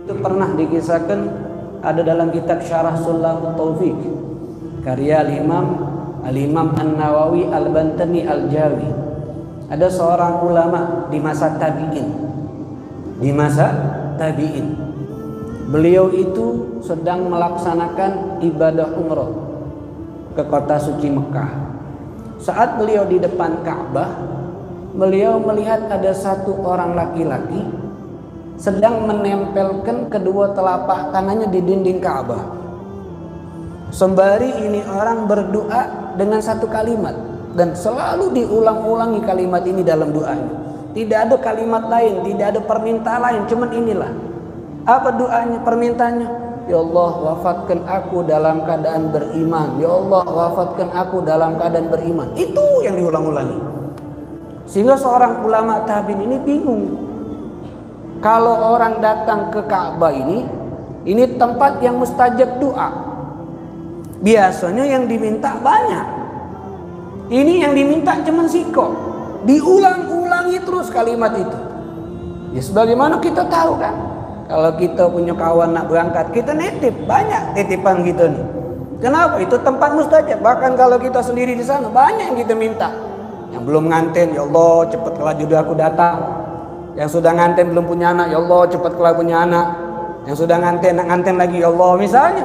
Itu pernah dikisahkan ada dalam kitab Syarah Sulamut Taufik karya Al-Imam An-Nawawi Al-Bantani Al-Jawi. Ada seorang ulama di masa tabi'in. Beliau itu sedang melaksanakan ibadah umrah ke kota suci Mekah. Saat beliau di depan Ka'bah, beliau melihat ada satu orang laki-laki sedang menempelkan kedua telapak tangannya di dinding Ka'bah. Sembari ini orang berdoa dengan satu kalimat, dan selalu diulang-ulangi kalimat ini dalam doanya. Tidak ada kalimat lain, tidak ada permintaan lain, cuman inilah. Apa doanya, permintaannya? Ya Allah, wafatkan aku dalam keadaan beriman. Ya Allah, wafatkan aku dalam keadaan beriman. Itu yang diulang-ulangi. Sehingga seorang ulama tabi'in ini bingung. Kalau orang datang ke Ka'bah ini tempat yang mustajab doa. Biasanya yang diminta banyak. Ini yang diminta cuma siko. Diulang-ulangi terus kalimat itu. Ya sebagaimana kita tahu kan, kalau kita punya kawan nak berangkat, kita nitip, banyak titipan gitu nih. Kenapa? Itu tempat mustajab. Bahkan kalau kita sendiri di sana, banyak yang kita minta. Yang belum nganten, ya Allah cepatlah jodoh aku datang. Yang sudah nganten belum punya anak, ya Allah cepatlah punya anak. Yang sudah nganten, nak nganten lagi, ya Allah. Misalnya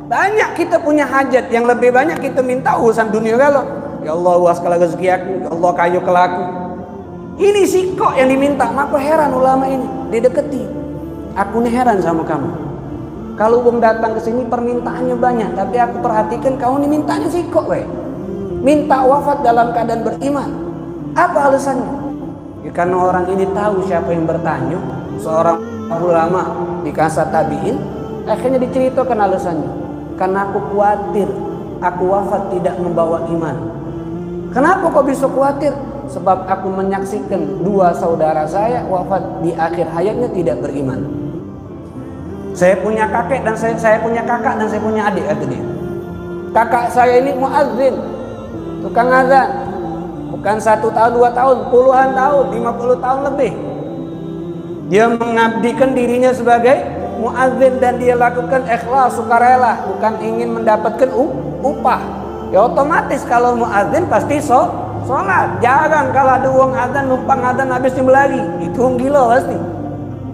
banyak kita punya hajat, yang lebih banyak kita minta urusan dunia kalau. Ya Allah luaskanlah rezeki aku, ya Allah kayu kelaku. Ini sih kok yang diminta. Maka heran ulama ini dideketi. Aku nih heran sama kamu. Kalau wong datang ke sini permintaannya banyak, tapi aku perhatikan kamu nih mintanya sih kok minta wafat dalam keadaan beriman. Apa alasannya? Ya, karena orang ini tahu siapa yang bertanya. Seorang ulama di masa tabi'in, akhirnya diceritakan alasannya. Karena aku khawatir aku wafat tidak membawa iman. Kenapa kok bisa khawatir? Sebab aku menyaksikan dua saudara saya wafat di akhir hayatnya tidak beriman. Saya punya kakek dan saya punya kakak dan saya punya adik, kata dia. Kakak saya ini muazzin, tukang azan. Bukan 1 tahun, 2 tahun, puluhan tahun, 50 tahun lebih. Dia mengabdikan dirinya sebagai muazzin dan dia lakukan ikhlas, sukarela, bukan ingin mendapatkan upah. Ya otomatis kalau muazzin pasti sholat. Jarang kalau ada uang azan numpang azan habis lagi. Itu uang gila pasti.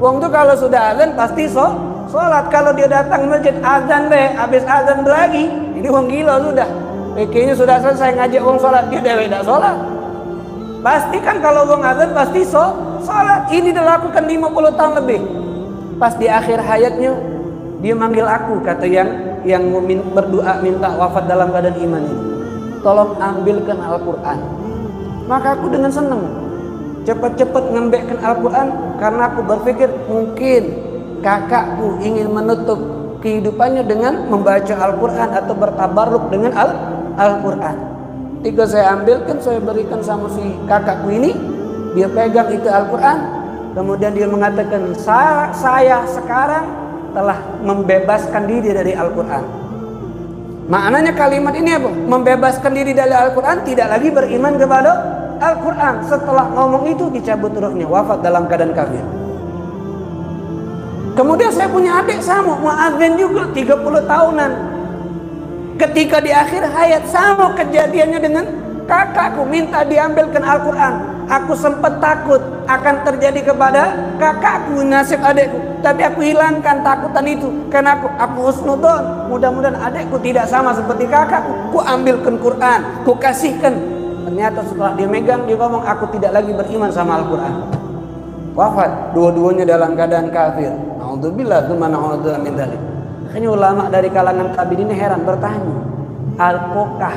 Uang itu kalau sudah azan pasti sholat. Kalau dia datang masjid azan habis azan lagi, ini uang gila sudah. Kayaknya sudah selesai ngajak uang sholat, dia tidak sholat. Pasti kan kalau uang azan pasti sholat. Ini dilakukan 50 tahun lebih. Pas di akhir hayatnya dia manggil aku, kata yang berdoa minta wafat dalam keadaan iman ini. Tolong ambilkan Al-Quran. Maka aku dengan senang cepat-cepat ngembekkan Al-Quran, karena aku berpikir mungkin kakakku ingin menutup kehidupannya dengan membaca Al-Quran atau bertabarruk dengan Al-Quran. Ketika saya ambilkan, saya berikan sama si kakakku ini, dia pegang itu Al-Quran, kemudian dia mengatakan, saya sekarang telah membebaskan diri dari Al-Quran. Maknanya kalimat ini apa? Membebaskan diri dari Al-Quran, tidak lagi beriman kepada Al-Quran. Setelah ngomong itu dicabut ruhnya, wafat dalam keadaan kafir. Kemudian saya punya adik sama, muazzin juga 30 tahunan. Ketika di akhir hayat sama kejadiannya dengan kakakku, minta diambilkan Al-Quran. Aku sempat takut akan terjadi kepada kakakku nasib adikku, tapi aku hilangkan takutan itu karena aku husnudon. Mudah-mudahan adikku tidak sama seperti kakakku. Ku ambilkan Quran, ku kasihkan. Ternyata setelah dia megang, dia ngomong, aku tidak lagi beriman sama Al-Quran. Wafat dua-duanya dalam keadaan kafir. Naudzubillah tsumma naudzubillah min dzalik. Akhirnya ulama dari kalangan tabi'in ini heran, bertanya, apakah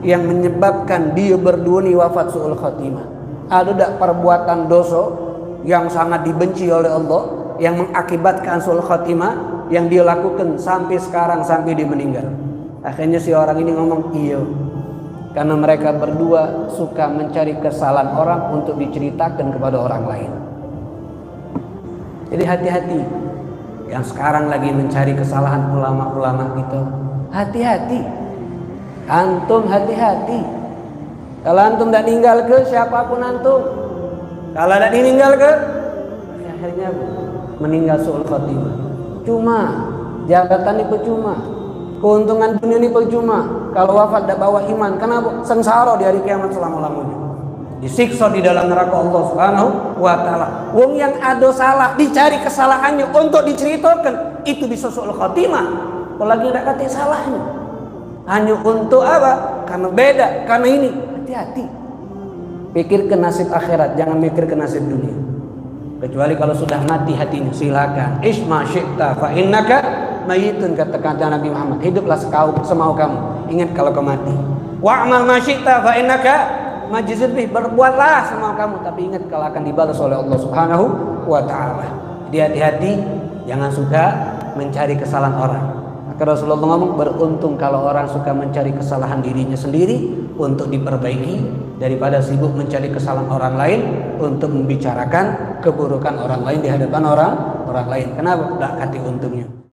yang menyebabkan dia berdua ini wafat su'ul khatimah? Ada tak perbuatan dosa yang sangat dibenci oleh Allah yang mengakibatkan su'ul khatimah yang dia lakukan sampai sekarang, sampai dia meninggal? Akhirnya si orang ini ngomong, iya, karena mereka berdua suka mencari kesalahan orang untuk diceritakan kepada orang lain. Jadi hati-hati yang sekarang lagi mencari kesalahan ulama-ulama gitu. Hati-hati, antum hati-hati. Kalau antum tidak ninggal ke siapapun antum, kalau tidak ditinggal ke, akhirnya meninggal su'ul khatimah. percuma. Jabatan ini percuma. Keuntungan dunia ini percuma. Kalau wafat tidak bawa iman, kenapa? Sengsara di hari kiamat selama-lamanya. Disiksa di dalam neraka Allah Subhanahu wa taala. Wong yang ada salah dicari kesalahannya untuk diceritakan, itu bisa su'ul khatimah. Apalagi tidak kata salahnya. Hanya untuk apa? Karena beda, karena ini. Hati-hati. Pikir ke nasib akhirat, jangan mikir ke nasib dunia. Kecuali kalau sudah mati hatinya, silakan. Isma syi'ta fa innaka mayitun, kata Nabi Muhammad. Hiduplah semau kamu. Ingat kalau kau mati. Wa'mal ma syi'ta fa innaka majzul bih, berbuatlah semau kamu, tapi ingat kalau akan dibalas oleh Allah Subhanahu wa taala. Jadi hati-hati, jangan suka mencari kesalahan orang. Maka Rasulullah ngomong, beruntung kalau orang suka mencari kesalahan dirinya sendiri untuk diperbaiki daripada sibuk mencari kesalahan orang lain untuk membicarakan keburukan orang lain di hadapan orang lain. Kenapa? Tidak kati untungnya.